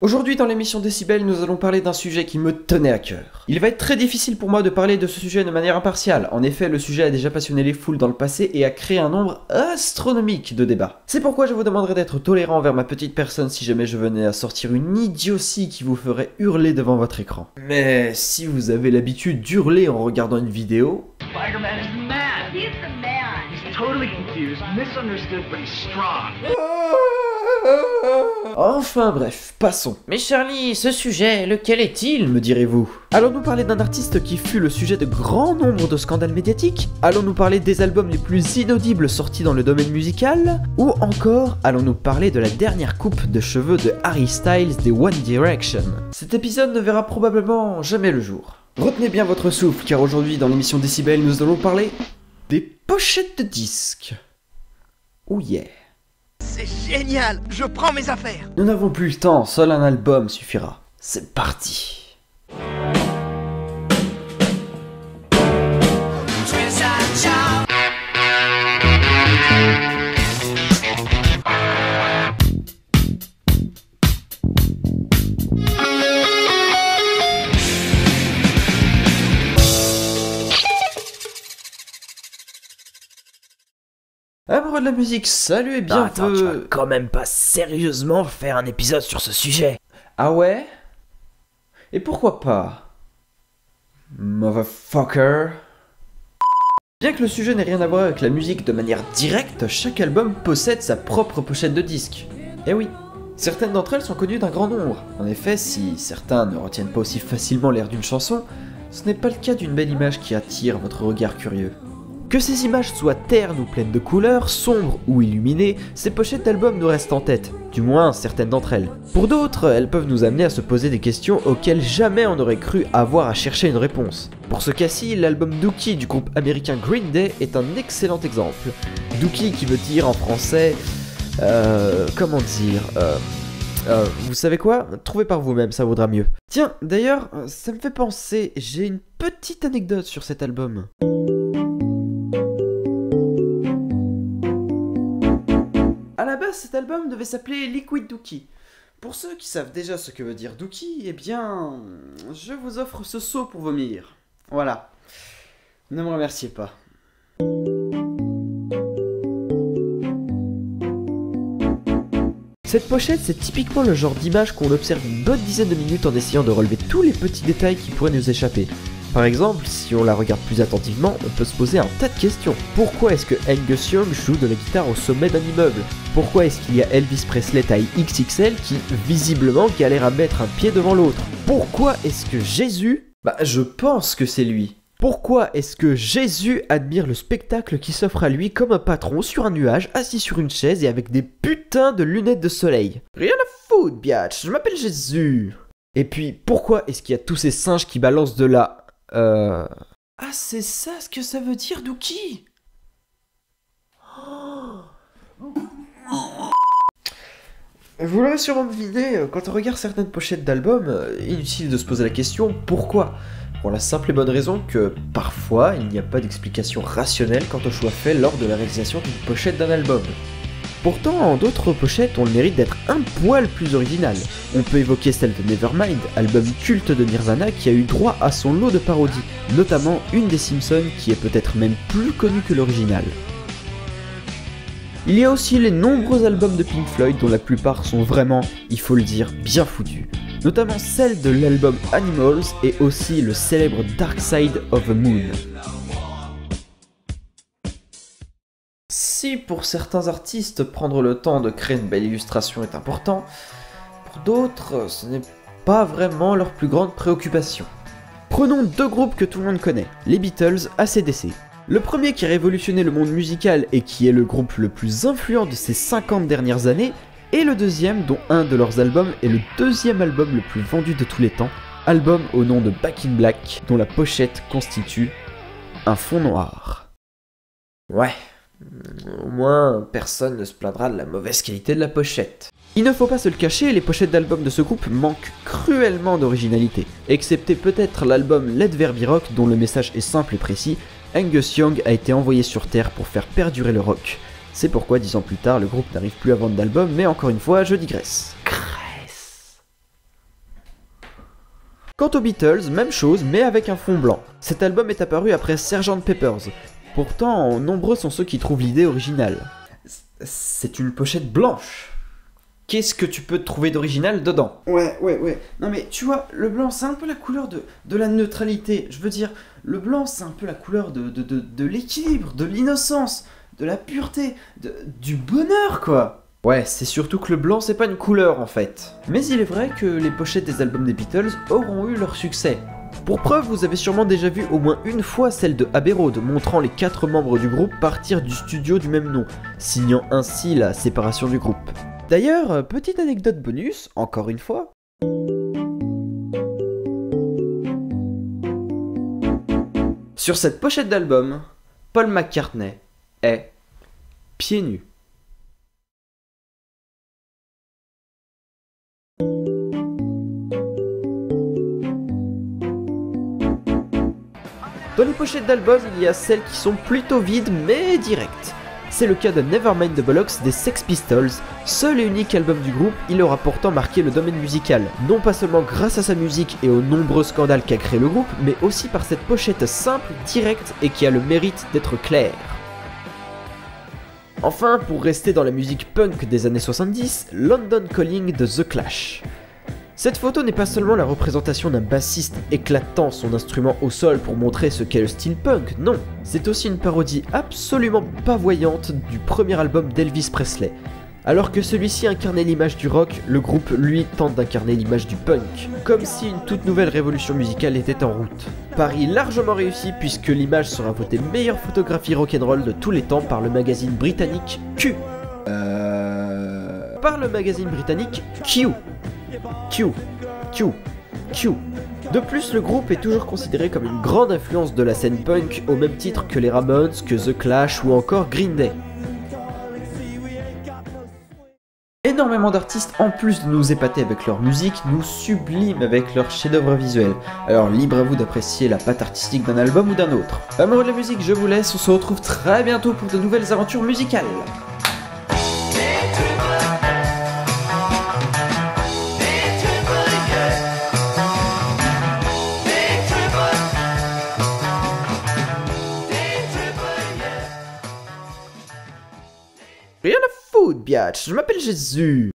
Aujourd'hui dans l'émission Décibel, nous allons parler d'un sujet qui me tenait à cœur. Il va être très difficile pour moi de parler de ce sujet de manière impartiale. En effet, le sujet a déjà passionné les foules dans le passé et a créé un nombre astronomique de débats. C'est pourquoi je vous demanderai d'être tolérant envers ma petite personne si jamais je venais à sortir une idiotie qui vous ferait hurler devant votre écran. Mais si vous avez l'habitude d'hurler en regardant une vidéo... Spider-Man is the man! He's the man! He's totally confused, misunderstood, but he's strong. Enfin bref, passons. Mais Charlie, ce sujet, lequel est-il, me direz-vous? Allons-nous parler d'un artiste qui fut le sujet de grand nombre de scandales médiatiques? Allons-nous parler des albums les plus inaudibles sortis dans le domaine musical? Ou encore, allons-nous parler de la dernière coupe de cheveux de Harry Styles des One Direction? Cet épisode ne verra probablement jamais le jour. Retenez bien votre souffle, car aujourd'hui dans l'émission Décibel, nous allons parler des pochettes de disques. Oh yeah. C'est génial! Je prends mes affaires! Nous n'avons plus le temps, seul un album suffira. C'est parti! Amoureux de la musique, salut et bienvenue. Attends, tu vas quand même pas sérieusement faire un épisode sur ce sujet. Ah ouais? Et pourquoi pas? Motherfucker. Bien que le sujet n'ait rien à voir avec la musique de manière directe, chaque album possède sa propre pochette de disque. Eh oui, certaines d'entre elles sont connues d'un grand nombre. En effet, si certains ne retiennent pas aussi facilement l'air d'une chanson, ce n'est pas le cas d'une belle image qui attire votre regard curieux. Que ces images soient ternes ou pleines de couleurs, sombres ou illuminées, ces pochettes d'albums nous restent en tête, du moins certaines d'entre elles. Pour d'autres, elles peuvent nous amener à se poser des questions auxquelles jamais on n'aurait cru avoir à chercher une réponse. Pour ce cas-ci, l'album Dookie du groupe américain Green Day est un excellent exemple. Dookie qui veut dire en français... comment dire... vous savez quoi? Trouvez par vous-même, ça vaudra mieux. Tiens, d'ailleurs, ça me fait penser, j'ai une petite anecdote sur cet album. A la base, cet album devait s'appeler Liquid Dookie. Pour ceux qui savent déjà ce que veut dire Dookie, eh bien, je vous offre ce seau pour vomir. Voilà. Ne me remerciez pas. Cette pochette, c'est typiquement le genre d'image qu'on observe une bonne dizaine de minutes en essayant de relever tous les petits détails qui pourraient nous échapper. Par exemple, si on la regarde plus attentivement, on peut se poser un tas de questions. Pourquoi est-ce que Angus Young joue de la guitare au sommet d'un immeuble? Pourquoi est-ce qu'il y a Elvis Presley taille XXL qui, visiblement, galère à mettre un pied devant l'autre? Pourquoi est-ce que Jésus... Bah, je pense que c'est lui. Pourquoi est-ce que Jésus admire le spectacle qui s'offre à lui comme un patron sur un nuage, assis sur une chaise et avec des putains de lunettes de soleil? Rien à foutre, biatch, je m'appelle Jésus. Et puis, pourquoi est-ce qu'il y a tous ces singes qui balancent de la... Ah, c'est ça ce que ça veut dire, Dookie? Vous l'aurez sûrement deviné, quand on regarde certaines pochettes d'albums, inutile de se poser la question pourquoi? Pour la simple et bonne raison que, parfois, il n'y a pas d'explication rationnelle quant au choix fait lors de la réalisation d'une pochette d'un album. Pourtant, d'autres pochettes ont le mérite d'être un poil plus originales. On peut évoquer celle de Nevermind, album culte de Nirvana qui a eu droit à son lot de parodies, notamment une des Simpsons qui est peut-être même plus connue que l'original. Il y a aussi les nombreux albums de Pink Floyd dont la plupart sont vraiment, il faut le dire, bien foutus. Notamment celle de l'album Animals et aussi le célèbre Dark Side of the Moon. Si pour certains artistes, prendre le temps de créer une belle illustration est important, pour d'autres, ce n'est pas vraiment leur plus grande préoccupation. Prenons deux groupes que tout le monde connaît, les Beatles, AC/DC. Le premier qui a révolutionné le monde musical et qui est le groupe le plus influent de ces 50 dernières années, et le deuxième dont un de leurs albums est le deuxième album le plus vendu de tous les temps, album au nom de Back in Black, dont la pochette constitue un fond noir. Ouais. Au moins, personne ne se plaindra de la mauvaise qualité de la pochette. Il ne faut pas se le cacher, les pochettes d'albums de ce groupe manquent cruellement d'originalité. Excepté peut-être l'album Let There Be Rock dont le message est simple et précis, Angus Young a été envoyé sur Terre pour faire perdurer le rock. C'est pourquoi 10 ans plus tard, le groupe n'arrive plus à vendre d'albums, mais encore une fois, je digresse. Quant aux Beatles, même chose mais avec un fond blanc. Cet album est apparu après Sgt Pepper's. Pourtant, nombreux sont ceux qui trouvent l'idée originale. C'est une pochette blanche. Qu'est-ce que tu peux trouver d'original dedans? Ouais. Non mais tu vois, le blanc c'est un peu la couleur de la neutralité. Je veux dire, le blanc c'est un peu la couleur de l'équilibre, de l'innocence, de la pureté, du bonheur quoi. Ouais, c'est surtout que le blanc c'est pas une couleur en fait. Mais il est vrai que les pochettes des albums des Beatles auront eu leur succès. Pour preuve, vous avez sûrement déjà vu au moins une fois celle de Abbey Road, montrant les 4 membres du groupe partir du studio du même nom, signant ainsi la séparation du groupe. D'ailleurs, petite anecdote bonus, encore une fois. Sur cette pochette d'album, Paul McCartney est pieds nus. Dans les pochettes d'albums, il y a celles qui sont plutôt vides mais directes. C'est le cas de Nevermind the Bollocks des Sex Pistols, seul et unique album du groupe, il aura pourtant marqué le domaine musical, non pas seulement grâce à sa musique et aux nombreux scandales qu'a créé le groupe, mais aussi par cette pochette simple, directe et qui a le mérite d'être claire. Enfin, pour rester dans la musique punk des années 70, London Calling de The Clash. Cette photo n'est pas seulement la représentation d'un bassiste éclatant son instrument au sol pour montrer ce qu'est le style punk, non. C'est aussi une parodie absolument pas voyante du premier album d'Elvis Presley. Alors que celui-ci incarnait l'image du rock, le groupe lui tente d'incarner l'image du punk, comme si une toute nouvelle révolution musicale était en route. Pari largement réussi puisque l'image sera votée meilleure photographie rock'n'roll de tous les temps par le magazine britannique Q. Par le magazine britannique Q. De plus, le groupe est toujours considéré comme une grande influence de la scène punk au même titre que les Ramones, que The Clash ou encore Green Day. Énormément d'artistes, en plus de nous épater avec leur musique, nous subliment avec leurs chefs-d'œuvre visuels. Alors libre à vous d'apprécier la patte artistique d'un album ou d'un autre. Amoureux de la musique, je vous laisse, on se retrouve très bientôt pour de nouvelles aventures musicales. Rien à foutre, biatch, je m'appelle Jésus.